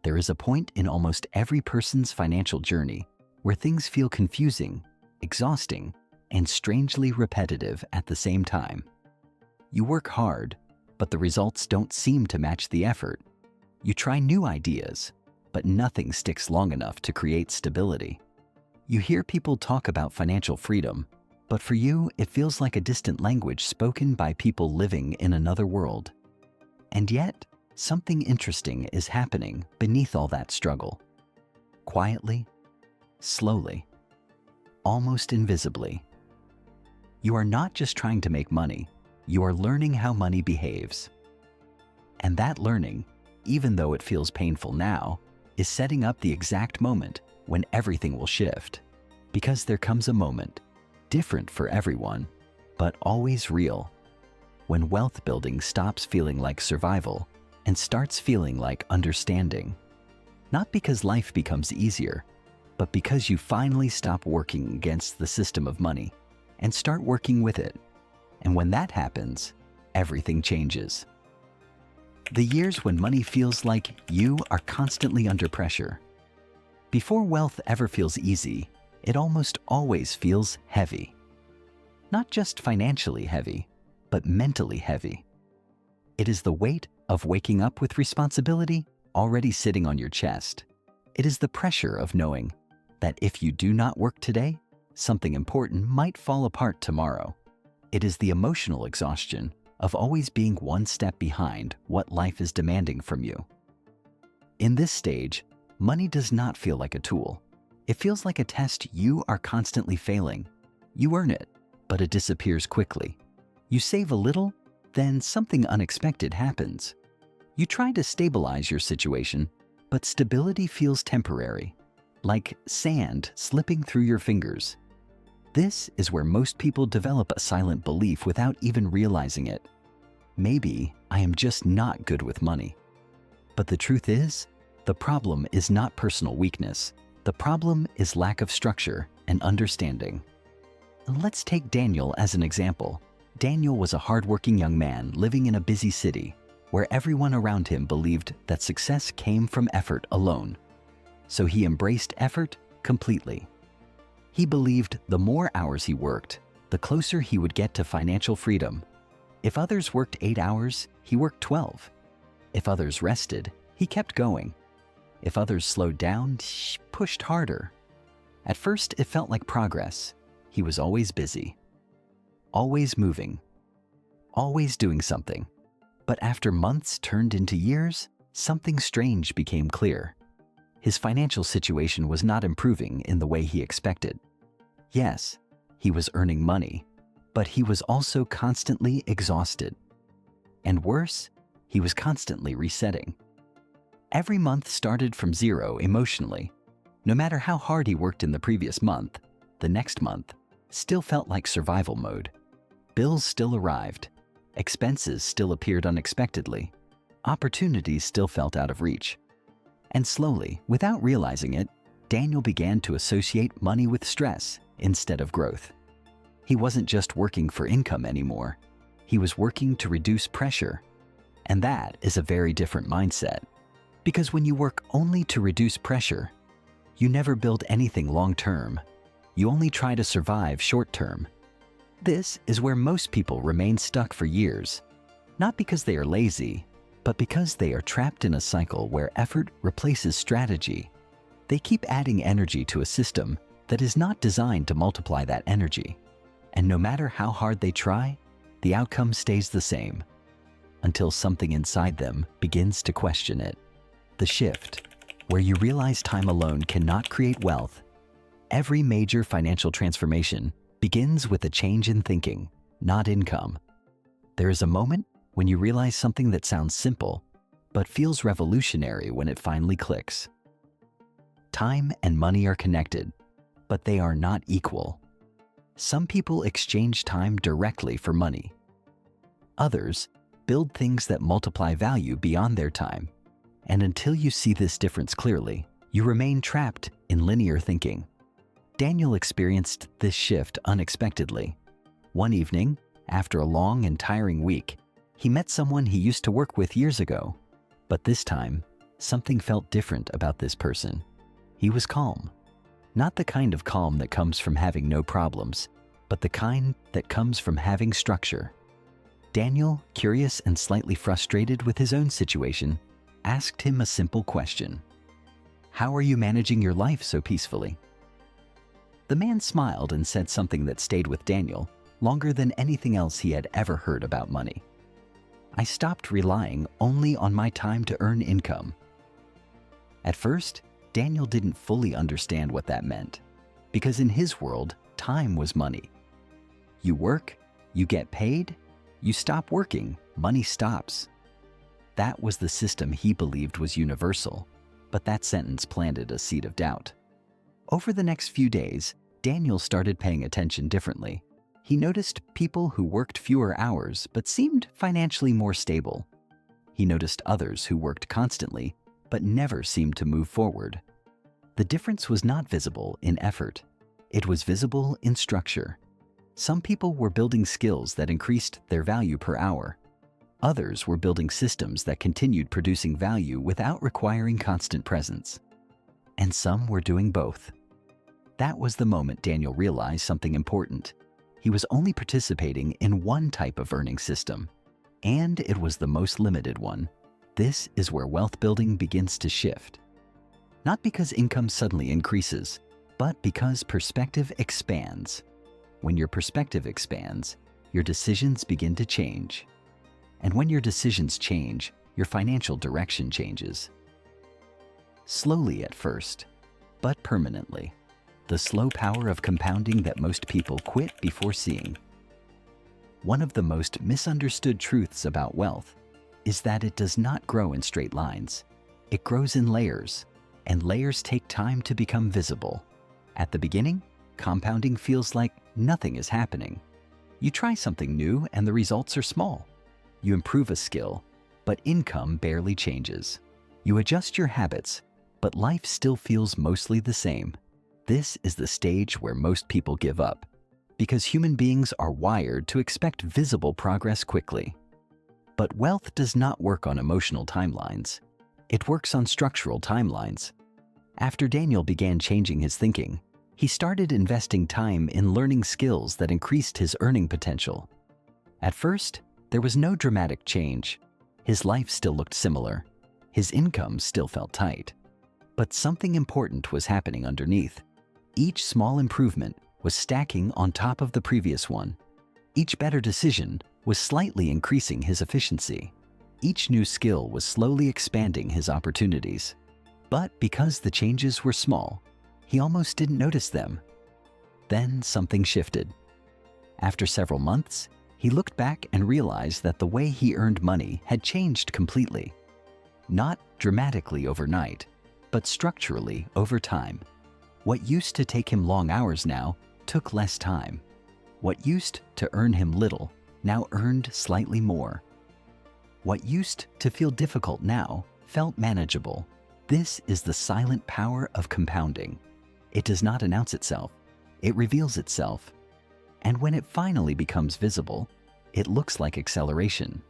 There is a point in almost every person's financial journey where things feel confusing, exhausting, and strangely repetitive at the same time. You work hard, but the results don't seem to match the effort. You try new ideas, but nothing sticks long enough to create stability. You hear people talk about financial freedom, but for you, it feels like a distant language spoken by people living in another world. And yet, something interesting is happening beneath all that struggle. Quietly, slowly, almost invisibly. You are not just trying to make money, you are learning how money behaves. And that learning, even though it feels painful now, is setting up the exact moment when everything will shift. Because there comes a moment, different for everyone, but always real, when wealth building stops feeling like survival and starts feeling like understanding. Not because life becomes easier, but because you finally stop working against the system of money and start working with it. And when that happens, everything changes. The years when money feels like you are constantly under pressure. Before wealth ever feels easy, it almost always feels heavy. Not just financially heavy, but mentally heavy. It is the weight of waking up with responsibility already sitting on your chest. It is the pressure of knowing that if you do not work today, something important might fall apart tomorrow. It is the emotional exhaustion of always being one step behind what life is demanding from you. In this stage, money does not feel like a tool. It feels like a test you are constantly failing. You earn it, but it disappears quickly. You save a little, then something unexpected happens. You try to stabilize your situation, but stability feels temporary, like sand slipping through your fingers. This is where most people develop a silent belief without even realizing it. Maybe I am just not good with money. But the truth is, the problem is not personal weakness. The problem is lack of structure and understanding. Let's take Daniel as an example. Daniel was a hardworking young man living in a busy city where everyone around him believed that success came from effort alone. So he embraced effort completely. He believed the more hours he worked, the closer he would get to financial freedom. If others worked 8 hours, he worked 12. If others rested, he kept going. If others slowed down, he pushed harder. At first, it felt like progress. He was always busy, always moving, always doing something. But after months turned into years, something strange became clear. His financial situation was not improving in the way he expected. Yes, he was earning money, but he was also constantly exhausted. And worse, he was constantly resetting. Every month started from zero emotionally. No matter how hard he worked in the previous month, the next month still felt like survival mode. Bills still arrived. Expenses still appeared unexpectedly. Opportunities still felt out of reach. And slowly, without realizing it, Daniel began to associate money with stress instead of growth. He wasn't just working for income anymore. He was working to reduce pressure. And that is a very different mindset. Because when you work only to reduce pressure, you never build anything long-term. You only try to survive short-term. This is where most people remain stuck for years, not because they are lazy, but because they are trapped in a cycle where effort replaces strategy. They keep adding energy to a system that is not designed to multiply that energy. And no matter how hard they try, the outcome stays the same, until something inside them begins to question it. The shift, where you realize time alone cannot create wealth. Every major financial transformation begins with a change in thinking, not income. There is a moment when you realize something that sounds simple, but feels revolutionary when it finally clicks. Time and money are connected, but they are not equal. Some people exchange time directly for money. Others build things that multiply value beyond their time. And until you see this difference clearly, you remain trapped in linear thinking. Daniel experienced this shift unexpectedly. One evening, after a long and tiring week, he met someone he used to work with years ago. But this time, something felt different about this person. He was calm. Not the kind of calm that comes from having no problems, but the kind that comes from having structure. Daniel, curious and slightly frustrated with his own situation, asked him a simple question. "How are you managing your life so peacefully?" The man smiled and said something that stayed with Daniel longer than anything else he had ever heard about money. "I stopped relying only on my time to earn income." At first, Daniel didn't fully understand what that meant, because in his world, time was money. You work, you get paid, you stop working, money stops. That was the system he believed was universal, but that sentence planted a seed of doubt. Over the next few days, Daniel started paying attention differently. He noticed people who worked fewer hours but seemed financially more stable. He noticed others who worked constantly but never seemed to move forward. The difference was not visible in effort. It was visible in structure. Some people were building skills that increased their value per hour. Others were building systems that continued producing value without requiring constant presence. And some were doing both. That was the moment Daniel realized something important. He was only participating in one type of earning system, and it was the most limited one. This is where wealth building begins to shift. Not because income suddenly increases, but because perspective expands. When your perspective expands, your decisions begin to change. And when your decisions change, your financial direction changes. Slowly at first, but permanently. The slow power of compounding that most people quit before seeing. One of the most misunderstood truths about wealth is that it does not grow in straight lines. It grows in layers, and layers take time to become visible. At the beginning, compounding feels like nothing is happening. You try something new and the results are small. You improve a skill, but income barely changes. You adjust your habits, but life still feels mostly the same. This is the stage where most people give up, because human beings are wired to expect visible progress quickly. But wealth does not work on emotional timelines. It works on structural timelines. After Daniel began changing his thinking, he started investing time in learning skills that increased his earning potential. At first, there was no dramatic change. His life still looked similar. His income still felt tight. But something important was happening underneath. Each small improvement was stacking on top of the previous one. Each better decision was slightly increasing his efficiency. Each new skill was slowly expanding his opportunities. But because the changes were small, he almost didn't notice them. Then something shifted. After several months, he looked back and realized that the way he earned money had changed completely. Not dramatically overnight, but structurally over time. What used to take him long hours now took less time. What used to earn him little now earned slightly more. What used to feel difficult now felt manageable. This is the silent power of compounding. It does not announce itself. It reveals itself. And when it finally becomes visible, it looks like acceleration.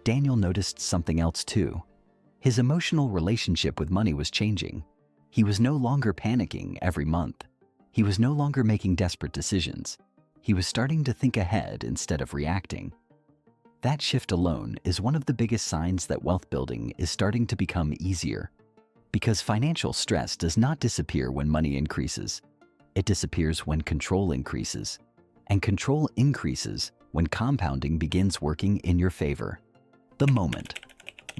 Daniel noticed something else too. His emotional relationship with money was changing. He was no longer panicking every month. He was no longer making desperate decisions. He was starting to think ahead instead of reacting. That shift alone is one of the biggest signs that wealth building is starting to become easier. Because financial stress does not disappear when money increases. It disappears when control increases. And control increases when compounding begins working in your favor. The moment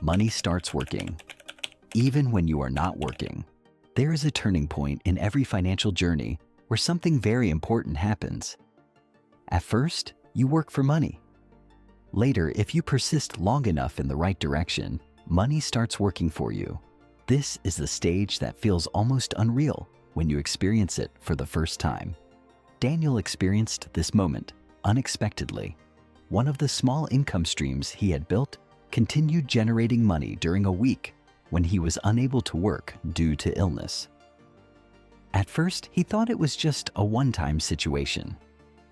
money starts working, even when you are not working, there is a turning point in every financial journey where something very important happens. At first, you work for money. Later, if you persist long enough in the right direction, money starts working for you. This is the stage that feels almost unreal when you experience it for the first time. Daniel experienced this moment unexpectedly. One of the small income streams he had built continued generating money during a week when he was unable to work due to illness. At first, he thought it was just a one-time situation.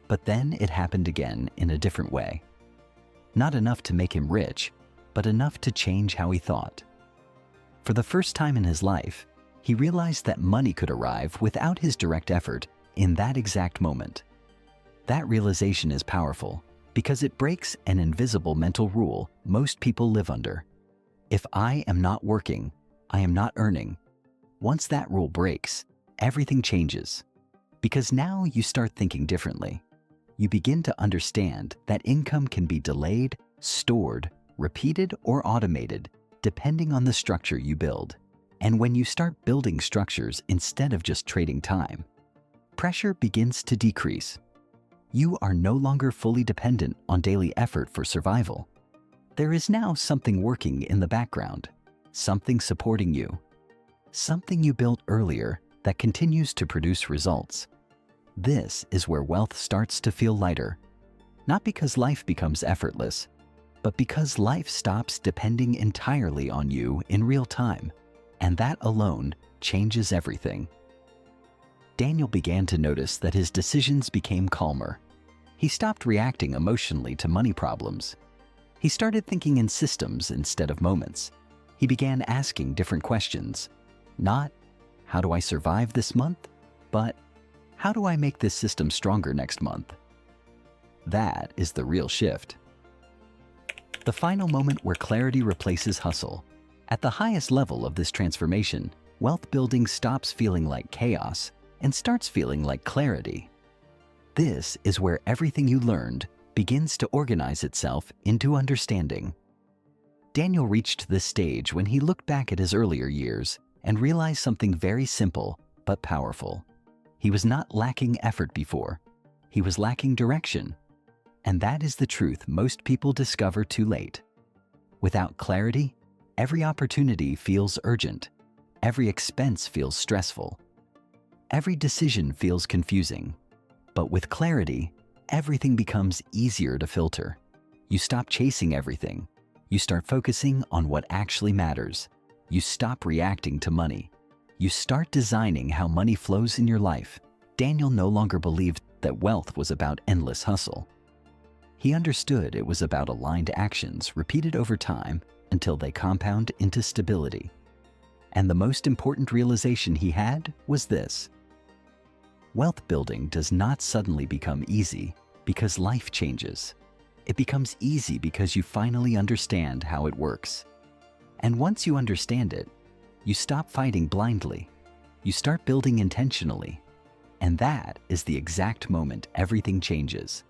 But then it happened again in a different way. Not enough to make him rich, but enough to change how he thought. For the first time in his life, he realized that money could arrive without his direct effort in that exact moment. That realization is powerful because it breaks an invisible mental rule most people live under. If I am not working, I am not earning. Once that rule breaks, everything changes. Because now you start thinking differently. You begin to understand that income can be delayed, stored, repeated, or automated, depending on the structure you build. And when you start building structures instead of just trading time, pressure begins to decrease. You are no longer fully dependent on daily effort for survival. There is now something working in the background, something supporting you, something you built earlier that continues to produce results. This is where wealth starts to feel lighter, not because life becomes effortless, but because life stops depending entirely on you in real time, and that alone changes everything. Daniel began to notice that his decisions became calmer. He stopped reacting emotionally to money problems. He started thinking in systems instead of moments. He began asking different questions. Not, how do I survive this month? But, how do I make this system stronger next month? That is the real shift. The final moment where clarity replaces hustle. At the highest level of this transformation, wealth building stops feeling like chaos and starts feeling like clarity. This is where everything you learned begins to organize itself into understanding. Daniel reached this stage when he looked back at his earlier years and realized something very simple but powerful. He was not lacking effort before. He was lacking direction. And that is the truth most people discover too late. Without clarity, every opportunity feels urgent. Every expense feels stressful. Every decision feels confusing. But with clarity, everything becomes easier to filter. You stop chasing everything. You start focusing on what actually matters. You stop reacting to money. You start designing how money flows in your life. Daniel no longer believed that wealth was about endless hustle. He understood it was about aligned actions repeated over time until they compound into stability. And the most important realization he had was this: wealth building does not suddenly become easy because life changes. It becomes easy because you finally understand how it works. And once you understand it, you stop fighting blindly. You start building intentionally. And that is the exact moment everything changes.